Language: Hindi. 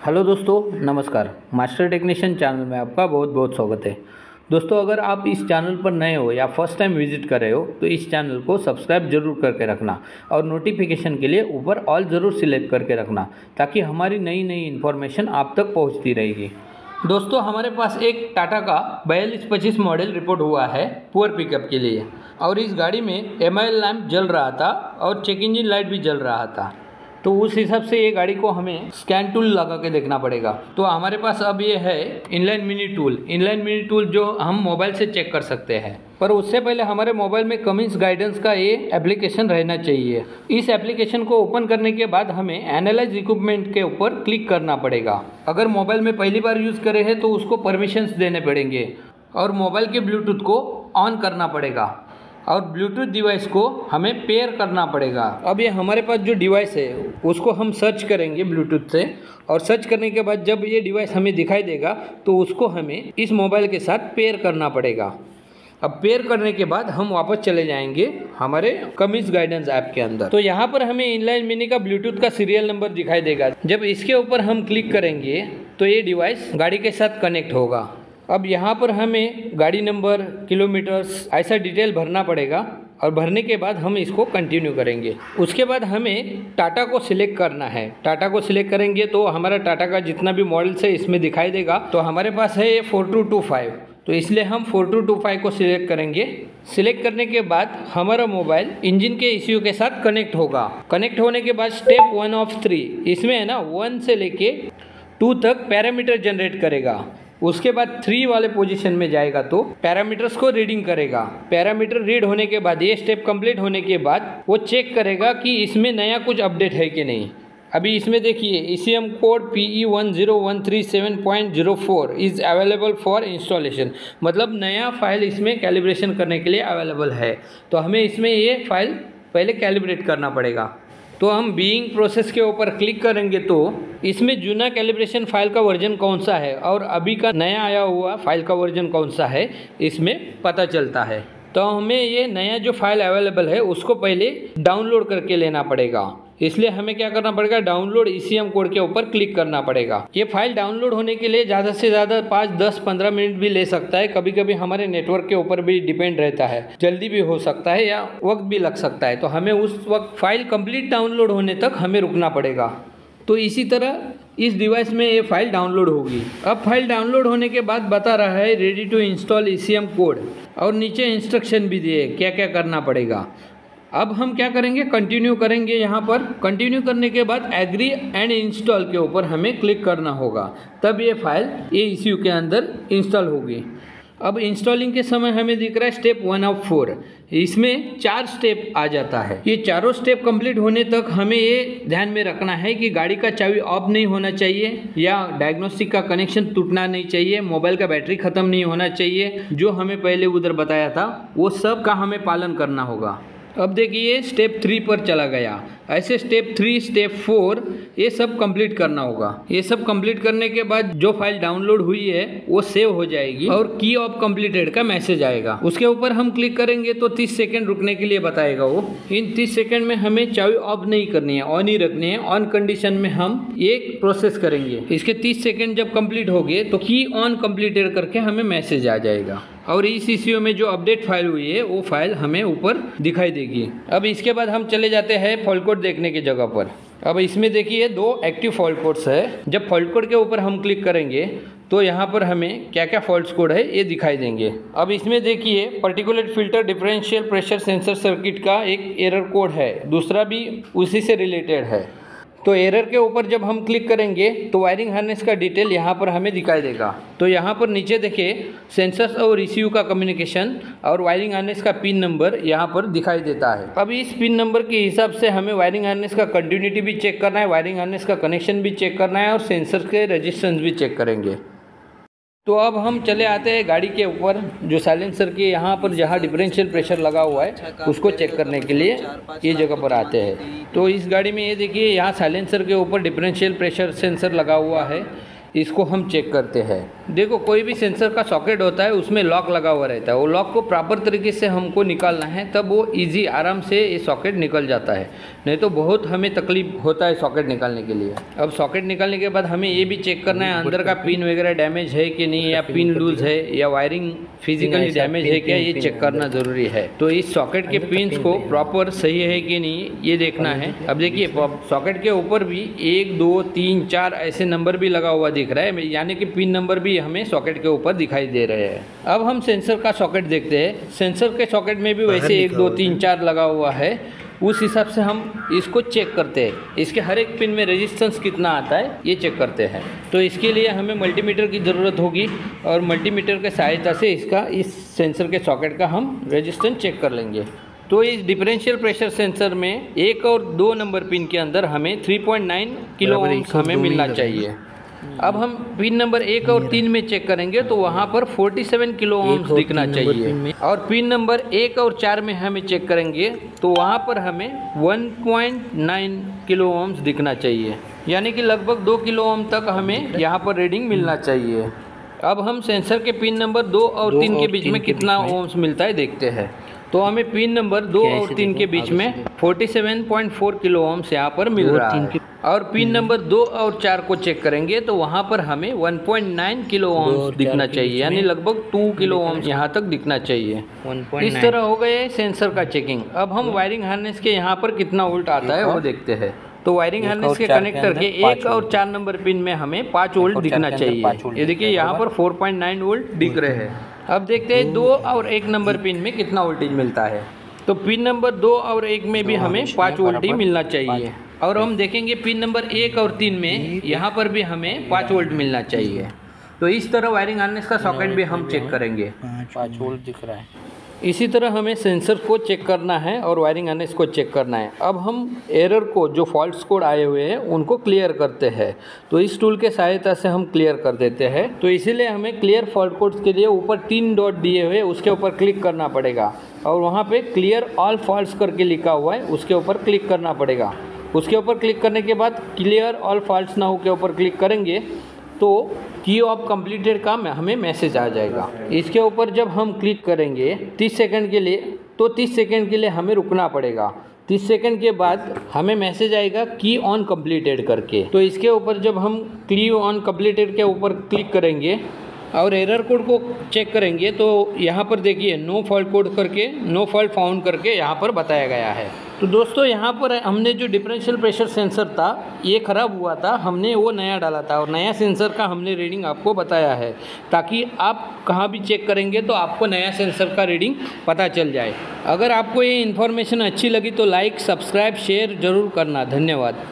हेलो दोस्तों, नमस्कार। मास्टर टेक्नीशियन चैनल में आपका बहुत बहुत स्वागत है। दोस्तों, अगर आप इस चैनल पर नए हो या फर्स्ट टाइम विजिट कर रहे हो तो इस चैनल को सब्सक्राइब जरूर करके रखना और नोटिफिकेशन के लिए ऊपर ऑल ज़रूर सिलेक्ट करके रखना ताकि हमारी नई नई इन्फॉर्मेशन आप तक पहुंचती रहेगी। दोस्तों, हमारे पास एक टाटा का 4225 मॉडल रिपोर्ट हुआ है पुअर पिकअप के लिए और इस गाड़ी में MIL लैंप जल रहा था और चेक इंजन लाइट भी जल रहा था। तो उस हिसाब से ये गाड़ी को हमें स्कैन टूल लगा के देखना पड़ेगा। तो हमारे पास अब ये है इनलाइन मिनी टूल जो हम मोबाइल से चेक कर सकते हैं। पर उससे पहले हमारे मोबाइल में कमिंस गाइडेंस का ये एप्लीकेशन रहना चाहिए। इस एप्लीकेशन को ओपन करने के बाद हमें एनालाइज इक्विपमेंट के ऊपर क्लिक करना पड़ेगा। अगर मोबाइल में पहली बार यूज़ करे हैं तो उसको परमिशंस देने पड़ेंगे और मोबाइल के ब्लूटूथ को ऑन करना पड़ेगा और ब्लूटूथ डिवाइस को हमें पेयर करना पड़ेगा। अब ये हमारे पास जो डिवाइस है उसको हम सर्च करेंगे ब्लूटूथ से और सर्च करने के बाद जब ये डिवाइस हमें दिखाई देगा तो उसको हमें इस मोबाइल के साथ पेयर करना पड़ेगा। अब पेयर करने के बाद हम वापस चले जाएंगे हमारे कमिंस गाइडेंस ऐप के अंदर। तो यहाँ पर हमें इनलाइन मिनी का ब्लूटूथ का सीरियल नंबर दिखाई देगा। जब इसके ऊपर हम क्लिक करेंगे तो ये डिवाइस गाड़ी के साथ कनेक्ट होगा। अब यहाँ पर हमें गाड़ी नंबर, किलोमीटर्स ऐसा डिटेल भरना पड़ेगा और भरने के बाद हम इसको कंटिन्यू करेंगे। उसके बाद हमें टाटा को सिलेक्ट करना है। टाटा को सिलेक्ट करेंगे तो हमारा टाटा का जितना भी मॉडल्स है इसमें दिखाई देगा। तो हमारे पास है ये 4225, तो इसलिए हम 4225 को सिलेक्ट करेंगे। सिलेक्ट करने के बाद हमारा मोबाइल इंजन के ECU के साथ कनेक्ट होगा। कनेक्ट होने के बाद स्टेप 1 ऑफ 3 इसमें है ना 1 से लेके 2 तक पैरामीटर जनरेट करेगा। उसके बाद 3 वाले पोजीशन में जाएगा तो पैरामीटर्स को रीडिंग करेगा। पैरामीटर रीड होने के बाद ये स्टेप कंप्लीट होने के बाद वो चेक करेगा कि इसमें नया कुछ अपडेट है कि नहीं। अभी इसमें देखिए ECM code PE10137.04 is available for installation, मतलब नया फाइल इसमें कैलिब्रेशन करने के लिए अवेलेबल है। तो हमें इसमें ये फाइल पहले कैलिब्रेट करना पड़ेगा। तो हम बीइंग प्रोसेस के ऊपर क्लिक करेंगे तो इसमें जूना कैलिब्रेशन फाइल का वर्जन कौन सा है और अभी का नया आया हुआ फाइल का वर्जन कौन सा है इसमें पता चलता है। तो हमें ये नया जो फाइल अवेलेबल है उसको पहले डाउनलोड करके लेना पड़ेगा। इसलिए हमें क्या करना पड़ेगा, डाउनलोड ECM कोड के ऊपर क्लिक करना पड़ेगा। ये फाइल डाउनलोड होने के लिए ज़्यादा से ज़्यादा 5, 10, 15 मिनट भी ले सकता है। कभी कभी हमारे नेटवर्क के ऊपर भी डिपेंड रहता है, जल्दी भी हो सकता है या वक्त भी लग सकता है। तो हमें उस वक्त फाइल कंप्लीट डाउनलोड होने तक हमें रुकना पड़ेगा। तो इसी तरह इस डिवाइस में ये फाइल डाउनलोड होगी। अब फाइल डाउनलोड होने के बाद बता रहा है ready to install ECM code और नीचे इंस्ट्रक्शन भी दिए क्या क्या करना पड़ेगा। अब हम क्या करेंगे, कंटिन्यू करेंगे। यहाँ पर कंटिन्यू करने के बाद एग्री एंड इंस्टॉल के ऊपर हमें क्लिक करना होगा, तब ये फाइल ये ECU के अंदर इंस्टॉल होगी। अब इंस्टॉलिंग के समय हमें दिख रहा है स्टेप 1 ऑफ 4, इसमें 4 स्टेप आ जाता है। ये चारों स्टेप कंप्लीट होने तक हमें ये ध्यान में रखना है कि गाड़ी का चाबी ऑफ नहीं होना चाहिए या डायग्नोस्टिक का कनेक्शन टूटना नहीं चाहिए, मोबाइल का बैटरी ख़त्म नहीं होना चाहिए। जो हमें पहले उधर बताया था वो सब का हमें पालन करना होगा। अब देखिए स्टेप 3 पर चला गया। ऐसे स्टेप 3, स्टेप 4 ये सब कंप्लीट करना होगा। ये सब कंप्लीट करने के बाद जो फाइल डाउनलोड हुई है वो सेव हो जाएगी और की ऑफ कंप्लीटेड का मैसेज आएगा। उसके ऊपर हम क्लिक करेंगे तो 30 सेकंड रुकने के लिए बताएगा वो। इन 30 सेकंड में हमें चाबी ऑफ नहीं करनी है, ऑन ही रखनी है। ऑन कंडीशन में हम ये प्रोसेस करेंगे। इसके 30 सेकंड जब कंप्लीट हो गए तो की ऑन कंप्लीटेड करके हमें मैसेज आ जाएगा और इस ECU में जो अपडेट फाइल हुई है वो फाइल हमें ऊपर दिखाई देगी। अब इसके बाद हम चले जाते हैं फॉल्ट कोड देखने की जगह पर। अब इसमें देखिए 2 एक्टिव फॉल्ट कोड्स है। जब फॉल्ट कोड के ऊपर हम क्लिक करेंगे तो यहाँ पर हमें क्या क्या फॉल्ट कोड है ये दिखाई देंगे। अब इसमें देखिए particulate filter differential pressure sensor circuit का एक एरर कोड है, दूसरा भी उसी से रिलेटेड है। तो एरर के ऊपर जब हम क्लिक करेंगे तो वायरिंग हार्नेस का डिटेल यहाँ पर हमें दिखाई देगा। तो यहाँ पर नीचे देखिए सेंसर्स और ECU का कम्युनिकेशन और वायरिंग हार्नेस का पिन नंबर यहाँ पर दिखाई देता है। अब इस पिन नंबर के हिसाब से हमें वायरिंग हार्नेस का कंटिन्यूटी भी चेक करना है, वायरिंग हार्नेस का कनेक्शन भी चेक करना है और सेंसर के रेजिस्टेंस भी चेक करेंगे। तो अब हम चले आते हैं गाड़ी के ऊपर जो साइलेंसर के यहाँ पर जहाँ डिफरेंशियल प्रेशर लगा हुआ है उसको चेक करने के लिए ये जगह पर आते हैं। तो इस गाड़ी में ये देखिए यहाँ साइलेंसर के ऊपर डिफरेंशियल प्रेशर सेंसर लगा हुआ है, इसको हम चेक करते हैं। देखो कोई भी सेंसर का सॉकेट होता है उसमें लॉक लगा हुआ रहता है, वो लॉक को प्रॉपर तरीके से हमको निकालना है, तब वो इजी आराम से ये सॉकेट निकल जाता है, नहीं तो बहुत हमें तकलीफ होता है सॉकेट निकालने के लिए। अब सॉकेट निकालने के बाद हमें ये भी चेक करना है अंदर का पिन वगैरह डैमेज है कि नहीं, या पिन लूज है या वायरिंग फिजिकली डैमेज है क्या, ये चेक करना ज़रूरी है। तो इस सॉकेट के पिन्स को प्रॉपर सही है कि नहीं ये देखना है। अब देखिए सॉकेट के ऊपर भी 1 2 3 4 ऐसे नंबर भी लगा हुआ दिख रहा है, यानी कि पिन नंबर भी हमें सॉकेट के ऊपर दिखाई दे रहे हैं। अब हम सेंसर का सॉकेट देखते हैं। सेंसर के सॉकेट में भी वैसे 1 2 3 4 लगा हुआ है, उस हिसाब से हम इसको चेक करते हैं। इसके हर एक पिन में रेजिस्टेंस कितना आता है ये चेक करते हैं। तो इसके लिए हमें मल्टीमीटर की ज़रूरत होगी और मल्टीमीटर के सहायता से इस सेंसर के सॉकेट का हम रेजिस्टेंस चेक कर लेंगे। तो इस डिफरेंशियल प्रेशर सेंसर में 1 और 2 नंबर पिन के अंदर हमें 3.9 किलो ओम्स हमें मिलना चाहिए। अब हम पिन नंबर 1 और 3 में चेक करेंगे तो वहाँ पर 47 किलो ओम्स दिखना चाहिए, और पिन नंबर 1 और 4 में हमें चेक करेंगे तो वहाँ पर हमें 1.9 किलो ओम्स दिखना चाहिए, यानी कि लगभग 2 किलो ओम तक हमें यहाँ पर रीडिंग मिलना चाहिए। अब हम सेंसर के पिन नंबर 2 और 3 के बीच में कितना ओम्स मिलता है देखते हैं। तो हमें पिन नंबर 2 और 3 के बीच में 47.4 किलो ओम्स यहाँ पर मिल रहा है, और पिन नंबर 2 और 4 को चेक करेंगे तो वहाँ पर हमें 1.9 किलो ओम्स दिखना चाहिए, यानी लगभग 2 किलो ओम्स यहाँ तक दिखना चाहिए। इस तरह हो गए सेंसर का चेकिंग। अब हम वायरिंग हार्नेस के यहाँ पर कितना वोल्ट आता है वो देखते हैं। तो वायरिंग हार्नेस के कनेक्टर के 1 और 4 नंबर पिन में हमें 5 वोल्ट दिखना चाहिए। ये देखिए यहाँ पर 4.9 वोल्ट दिख रहे हैं। अब देखते हैं 2 और 1 नंबर पिन में कितना वोल्टेज मिलता है। तो पिन नंबर 2 और 1 में भी हमें 5 वोल्ट ही मिलना चाहिए, और हम देखेंगे पिन नंबर 1 और 3 में यहाँ पर भी हमें 5 वोल्ट मिलना चाहिए। तो इस तरह वायरिंग हार्नेस का सॉकेट भी हम चेक करेंगे। 5 वोल्ट दिख रहा है। इसी तरह हमें सेंसर को चेक करना है और वायरिंग हार्नेस को चेक करना है। अब हम एरर को, जो फॉल्ट्स कोड आए हुए हैं उनको क्लियर करते हैं। तो इस टूल के सहायता से हम क्लियर कर देते हैं। तो इसीलिए हमें क्लियर फॉल्ट कोड्स के लिए ऊपर 3 डॉट दिए हुए उसके ऊपर क्लिक करना पड़ेगा, और वहाँ पे क्लियर ऑल फॉल्ट्स करके लिखा हुआ है उसके ऊपर क्लिक करना पड़ेगा। उसके ऊपर क्लिक करने के बाद क्लियर ऑल फॉल्ट्स नाउ के ऊपर क्लिक करेंगे तो की ऑफ कंप्लीटेड का हमें मैसेज आ जाएगा। इसके ऊपर जब हम क्लिक करेंगे 30 सेकंड के लिए, तो 30 सेकंड के लिए हमें रुकना पड़ेगा। 30 सेकंड के बाद हमें मैसेज आएगा की ऑन कंप्लीटेड करके। तो इसके ऊपर जब हम की ऑन कंप्लीटेड के ऊपर क्लिक करेंगे और एरर कोड को चेक करेंगे तो यहाँ पर देखिए नो फॉल्ट कोड करके, नो फॉल्ट फाउंड करके यहाँ पर बताया गया है। तो दोस्तों यहाँ पर हमने जो डिफरेंशियल प्रेशर सेंसर था ये ख़राब हुआ था, हमने वो नया डाला था और नया सेंसर का हमने रीडिंग आपको बताया है, ताकि आप कहाँ भी चेक करेंगे तो आपको नया सेंसर का रीडिंग पता चल जाए। अगर आपको ये इन्फॉर्मेशन अच्छी लगी तो लाइक, सब्सक्राइब, शेयर ज़रूर करना। धन्यवाद।